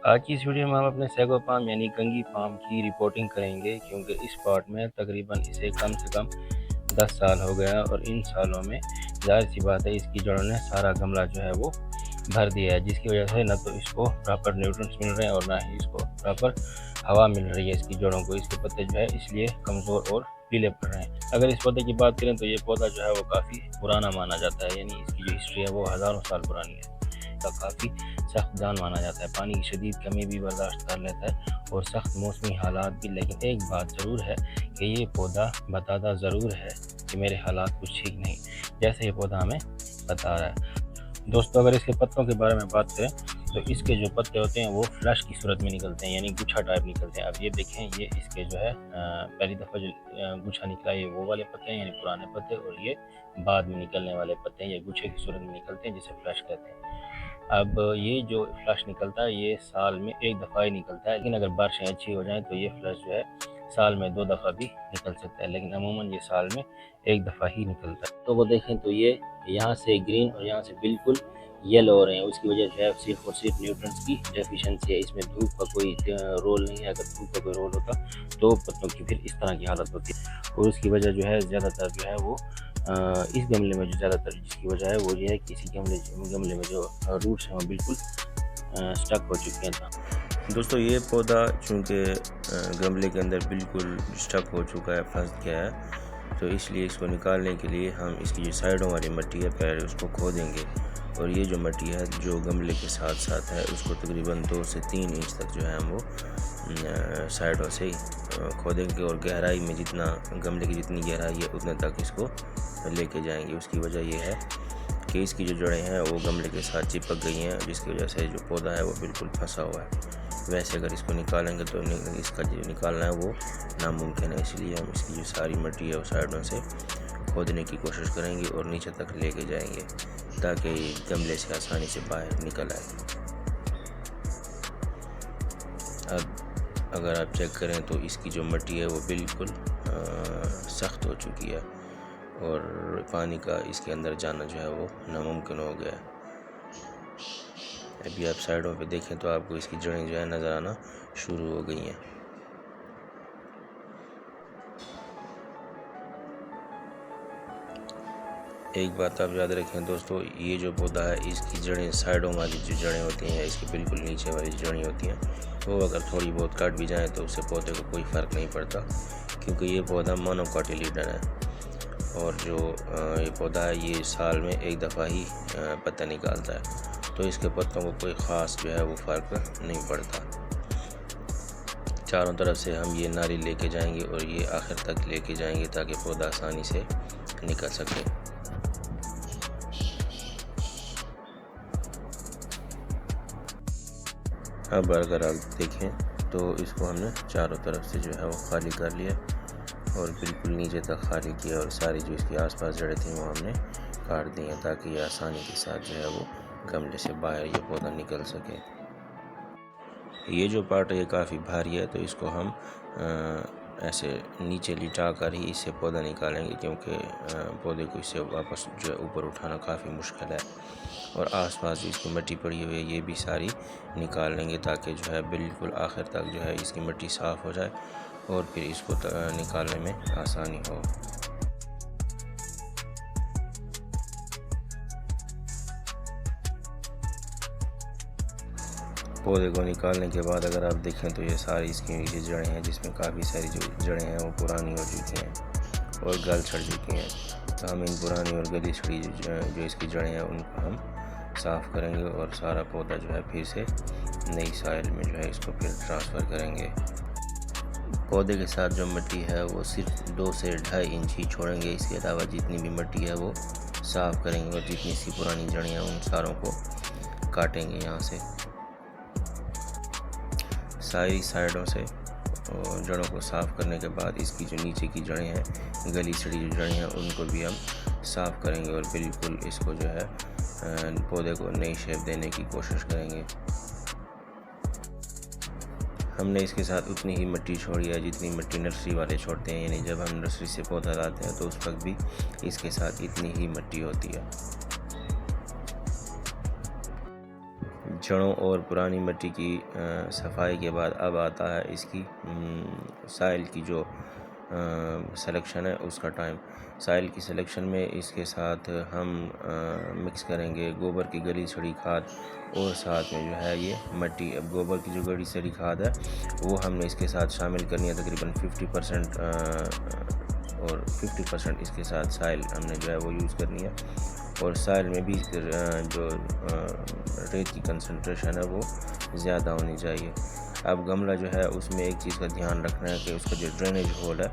آج کی اس ویڈیو میں ہم اپنے سیگو پام یعنی کنگھی پام کی رپورٹنگ کریں گے، کیونکہ اس پاٹ میں تقریباً اسے کم سے کم 10 سال ہو گیا اور ان سالوں میں ظاہر سی بات ہے اس کی جڑوں نے سارا گملہ جو ہے وہ بھر دیا ہے، جس کی وجہ سے نہ تو اس کو پراپر نیوٹرنٹس مل رہے ہیں اور نہ ہی اس کو پراپر ہوا مل رہی ہے اس کی جڑوں کو۔ اس کے پتے جو ہے اس لیے کمزور اور پیلے پڑ رہے ہیں۔ اگر اس پودے کی بات کریں تو یہ پودا جو ہے وہ کافی پرانا مانا جاتا ہے، یعنی اس کی جو ہسٹری ہے وہ ہزاروں سال پرانی ہے۔ کافی سخت جان مانا جاتا ہے، پانی کی شدید کمی بھی برداشت کر لیتا ہے اور سخت موسمی حالات بھی، لیکن ایک بات ضرور ہے کہ یہ پودا بتاتا ضرور ہے کہ میرے حالات کچھ ٹھیک نہیں، جیسے یہ پودا ہمیں بتا رہا ہے۔ دوستو اگر اس کے پتوں کے بارے میں بات کریں تو اس کے جو پتے ہوتے ہیں وہ فلش کی صورت میں نکلتے ہیں، یعنی گچھا ٹائپ نکلتے ہیں۔ اب یہ دیکھیں، یہ اس کے جو ہے پہلی دفعہ جو گچھا نکلا یہ وہ والے پتے ہیں، یعنی پرانے پتے، اور یہ بعد میں نکلنے والے پتے ہیں، یہ گچھے کی صورت میں نکلتے ہیں جسے فلش کہتے ہیں۔ اب یہ جو فلش نکلتا ہے یہ سال میں ایک دفعہ ہی نکلتا ہے، لیکن اگر بارشیں اچھی ہو جائیں تو یہ فلش جو ہے سال میں 2 دفعہ بھی نکل سکتا ہے، لیکن عموماً یہ سال میں ایک دفعہ ہی نکلتا ہے۔ تو وہ دیکھیں تو یہ یہاں سے گرین اور یہاں سے بالکل یلو ہو رہے ہیں، اس کی وجہ جو ہے صرف اور صرف نیوٹرنٹس کی ڈیفیشنسی ہے۔ اس میں دھوپ کا کوئی رول نہیں ہے، اگر دھوپ کا کوئی رول ہوتا تو پتوں کی پھر اس طرح کی حالت ہوتی ہے، اور اس کی وجہ جو ہے زیادہ تر جو ہے وہ اس گملے میں جو زیادہ تر جس کی وجہ ہے وہ یہ ہے کہ اسی گملے میں جو روٹس ہیں وہ بالکل سٹک ہو چکے ہیں۔ دوستو یہ پودا چونکہ گملے کے اندر بالکل سٹک ہو چکا ہے، پھنس گیا ہے، تو اس لیے اس کو نکالنے کے لیے ہم اس کی جو سائڈوں والی مٹی ہے پہلے اس کو کھودیں گے، اور یہ جو مٹی ہے جو گملے کے ساتھ ساتھ ہے اس کو تقریباً 2 سے 3 انچ تک جو ہے ہم وہ سائڈوں سے کھودیں گے، اور گہرائی میں جتنا گملے کی جتنی گہرائی ہے اتنے تک اس کو لے کے جائیں گے۔ اس کی وجہ یہ ہے کہ اس کی جو جڑیں ہیں وہ گملے کے ساتھ چپک گئی ہیں، جس کی وجہ سے جو پودا ہے وہ بالکل پھنسا ہوا ہے۔ ویسے اگر اس کو نکالیں گے تو اس کا جو نکالنا ہے وہ ناممکن ہے، اس لیے ہم اس کی جو ساری مٹی ہے وہ سائڈوں سے کھودنے کی کوشش کریں گے اور نیچے تک لے کے جائیں گے تاکہ یہ گملے سے آسانی سے باہر نکل آئے۔ اب اگر آپ چیک کریں تو اس کی جو مٹی ہے وہ بالکل سخت ہو چکی ہے اور پانی کا اس کے اندر جانا جو ہے وہ ناممکن ہو گیا ہے۔ ابھی آپ سائڈوں پہ دیکھیں تو آپ کو اس کی جڑیں جو ہے نظر آنا شروع ہو گئی ہیں۔ ایک بات آپ یاد رکھیں دوستو، یہ جو پودا ہے اس کی جڑیں سائڈوں والی جو جڑیں ہوتی ہیں، اس کے بالکل نیچے والی جڑیں ہوتی ہیں، وہ اگر تھوڑی بہت کٹ بھی جائیں تو اس سے پودے کو کوئی فرق نہیں پڑتا، کیونکہ یہ پودا مونوکاٹیلیڈن ہے، اور جو یہ پودا ہے یہ سال میں ایک دفعہ ہی پتا نکالتا ہے، تو اس کے پتوں کو کوئی خاص جو ہے وہ فرق نہیں پڑتا۔ چاروں طرف سے ہم یہ نالی لے کے جائیں گے اور یہ آخر تک لے کے جائیں گے تاکہ پودا آسانی سے نکل سکے۔ اب اگر آپ دیکھیں تو اس کو ہم نے چاروں طرف سے جو ہے وہ خالی کر لیا اور بالکل نیچے تک خالی کیا، اور ساری جو اس کے آس پاس جڑیں تھیں وہ ہم نے کاٹ دی ہیں تاکہ یہ آسانی کے ساتھ جو ہے وہ گملے سے باہر یہ پودا نکل سکے۔ یہ جو پارٹ ہے یہ کافی بھاری ہے، تو اس کو ہم ایسے نیچے لٹا کر ہی اس سے پودا نکالیں گے، کیونکہ پودے کو اس سے واپس جو ہے اوپر اٹھانا کافی مشکل ہے، اور آس پاس جو اس کی مٹی پڑی ہوئی ہے یہ بھی ساری نکال لیں گے تاکہ جو ہے بالکل آخر تک جو ہے اس کی مٹی صاف ہو جائے اور پھر اس کو نکالنے میں آسانی ہو۔ پودے کو نکالنے کے بعد اگر آپ دیکھیں تو یہ ساری اس کی جو جڑیں ہیں، جس میں کافی ساری جو جڑیں ہیں وہ پرانی ہو چکی ہیں اور گل چھڑ چکی ہیں، تو ہم ان پرانی اور گلی چھڑی جو اس کی جڑیں ہیں ان کو ہم صاف کریں گے اور سارا پودا جو ہے پھر سے نئی سائل میں جو ہے اس کو پھر ٹرانسفر کریں گے۔ پودے کے ساتھ جو مٹی ہے وہ صرف 2 سے 2.5 انچ ہی چھوڑیں گے، اس کے علاوہ جتنی بھی مٹی ہے وہ صاف کریں گے اور جتنی سی پرانی جڑیں ہیں ان ساروں کو کاٹیں گے یہاں سے۔ ساری سائڈوں سے جڑوں کو صاف کرنے کے بعد اس کی جو نیچے کی جڑیں ہیں، گلی سڑی جو جڑیں ہیں، ان کو بھی ہم صاف کریں گے اور بالکل اس کو جو ہے پودے کو نئی شیپ دینے کی کوشش کریں گے۔ ہم نے اس کے ساتھ اتنی ہی مٹی چھوڑی ہے جتنی مٹی نرسری والے چھوڑتے ہیں، یعنی جب ہم نرسری سے پودا لاتے ہیں تو اس وقت بھی اس کے ساتھ اتنی ہی مٹی ہوتی ہے۔ جڑوں اور پرانی مٹی کی صفائی کے بعد اب آتا ہے اس کی سائل کی جو سلیکشن ہے اس کا ٹائم۔ سائل کی سلیکشن میں اس کے ساتھ ہم مکس کریں گے گوبر کی گلی سڑی کھاد اور ساتھ میں جو ہے یہ مٹی۔ اب گوبر کی جو گلی سڑی کھاد ہے وہ ہم نے اس کے ساتھ شامل کرنی ہے، تقریباً 50% اور 50% اس کے ساتھ سائل ہم نے جو ہے وہ یوز کرنی ہے، اور سائل میں بھی جو ریت کی کنسنٹریشن ہے وہ زیادہ ہونی چاہیے۔ اب گملہ جو ہے اس میں ایک چیز کا دھیان رکھنا ہے کہ اس کا جو ڈرینیج ہول ہے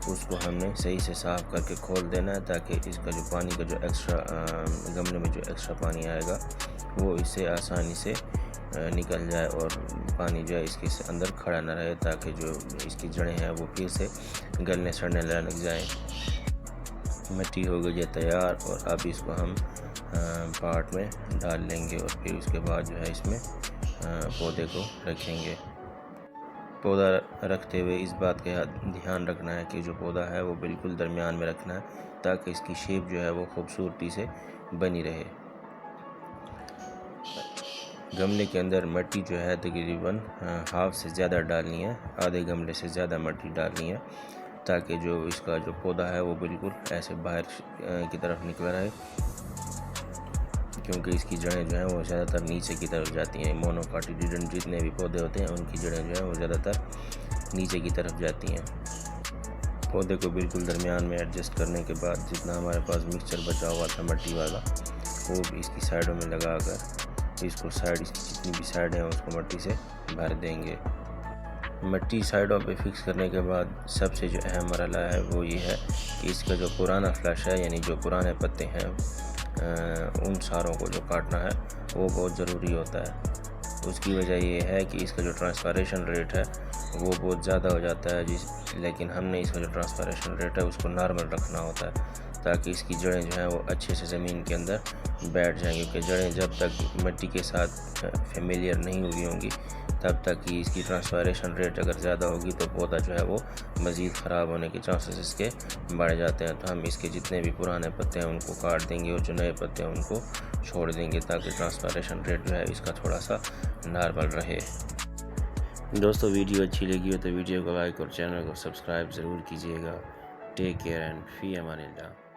اس کو ہم نے صحیح سے صاف کر کے کھول دینا ہے، تاکہ اس کا جو پانی کا جو ایکسٹرا گملے میں جو ایکسٹرا پانی آئے گا وہ اس سے آسانی سے نکل جائے اور پانی جو ہے اس کے اندر کھڑا نہ رہے، تاکہ جو اس کی جڑیں ہیں وہ پھر سے گلنے سڑنے لگ جائیں۔ مٹی ہو گئی ہے تیار، اور اب اس کو ہم پاٹ میں ڈال لیں گے، اور پھر اس کے بعد جو ہے اس میں پودے کو رکھیں گے۔ پودا رکھتے ہوئے اس بات کا دھیان رکھنا ہے کہ جو پودا ہے وہ بالکل درمیان میں رکھنا ہے، تاکہ اس کی شیپ جو ہے وہ خوبصورتی سے بنی رہے۔ گملے کے اندر مٹی جو ہے تقریباً ہاف سے زیادہ ڈالنی ہے، آدھے گملے سے زیادہ مٹی ڈالنی ہے، تاکہ جو اس کا جو پودا ہے وہ بالکل ایسے باہر کی طرف نکلا رہے، کیونکہ اس کی جڑیں جو ہیں وہ زیادہ تر نیچے کی طرف جاتی ہیں۔ مونوکاٹیلیڈن جتنے بھی پودے ہوتے ہیں ان کی جڑیں جو ہیں وہ زیادہ تر نیچے کی طرف جاتی ہیں۔ پودے کو بالکل درمیان میں ایڈجسٹ کرنے کے بعد جتنا ہمارے پاس مکسچر بچا ہوا تھا مٹی والا وہ بھی اس کی سائڈوں میں لگا کر اس کو سائڈ اس کی جتنی بھی سائڈ ہیں اس کو مٹی سے بھر دیں گے۔ مٹی سائڈوں پہ فکس کرنے کے بعد سب سے جو اہم مرحلہ ہے وہ یہ ہے کہ اس کا جو پرانا فلش ہے، یعنی جو پرانے پتے ہیں ان ساروں کو جو کاٹنا ہے وہ بہت ضروری ہوتا ہے۔ اس کی وجہ یہ ہے کہ اس کا جو ٹرانسپائریشن ریٹ ہے وہ بہت زیادہ ہو جاتا ہے، لیکن ہم نے اس کا جو ٹرانسپائریشن ریٹ ہے اس کو نارمل رکھنا ہوتا ہے، تاکہ اس کی جڑیں جو ہیں وہ اچھے سے زمین کے اندر بیٹھ جائیں، کیونکہ جڑیں جب تک مٹی کے ساتھ فیملیئر نہیں ہوئی ہوں گی تب تک ہی اس کی ٹرانسپائریشن ریٹ اگر زیادہ ہوگی تو پودا جو ہے وہ مزید خراب ہونے کے چانسز اس کے بڑھ جاتے ہیں۔ تو ہم اس کے جتنے بھی پرانے پتے ہیں ان کو کاٹ دیں گے، اور جو نئے پتے ہیں ان کو چھوڑ دیں گے، تاکہ ٹرانسپائریشن ریٹ جو ہے اس کا تھوڑا سا نارمل رہے۔ دوستو ویڈیو اچھی لگی ہو تو ویڈیو کو لائک اور چینل کو سبسکرائب ضرور کیجیے گا۔ ٹیک کیئر اینڈ فی امان اللہ۔